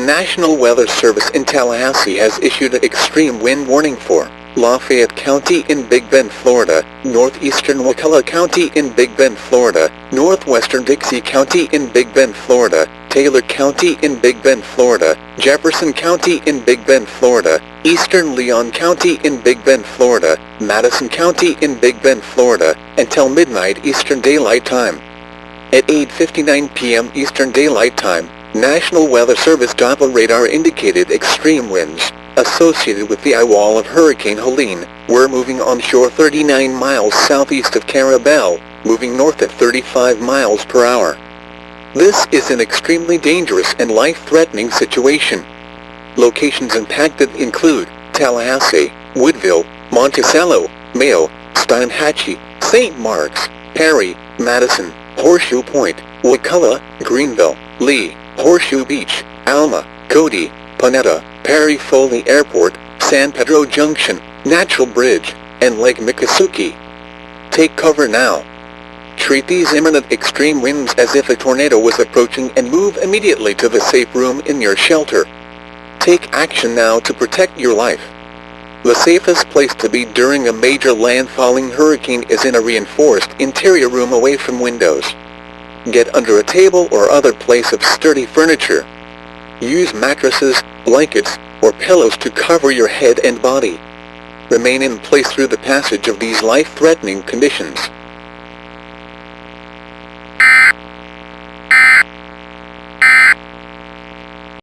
National Weather Service in Tallahassee has issued an extreme wind warning for Lafayette County in Big Bend, Florida, Northeastern Wakulla County in Big Bend, Florida, Northwestern Dixie County in Big Bend, Florida, Taylor County in Big Bend, Florida, Jefferson County in Big Bend, Florida, Eastern Leon County in Big Bend, Florida, Madison County in Big Bend, Florida, until midnight Eastern Daylight Time. At 8:59 p.m. Eastern Daylight Time, National Weather Service Doppler radar indicated extreme winds associated with the eyewall of Hurricane Helene were moving onshore 39 miles southeast of Carabel, moving north at 35 miles per hour. This is an extremely dangerous and life-threatening situation. Locations impacted include Tallahassee, Woodville, Monticello, Mayo, Steinhatchee, St. Marks, Perry, Madison, Horseshoe Point, Wakulla, Greenville, Lee, Horseshoe Beach, Alma, Cody, Panetta, Perry Foley Airport, San Pedro Junction, Natural Bridge, and Lake Miccosukee. Take cover now. Treat these imminent extreme winds as if a tornado was approaching and move immediately to the safe room in your shelter. Take action now to protect your life. The safest place to be during a major landfalling hurricane is in a reinforced interior room away from windows. Get under a table or other place of sturdy furniture. Use mattresses, blankets, or pillows to cover your head and body. Remain in place through the passage of these life-threatening conditions.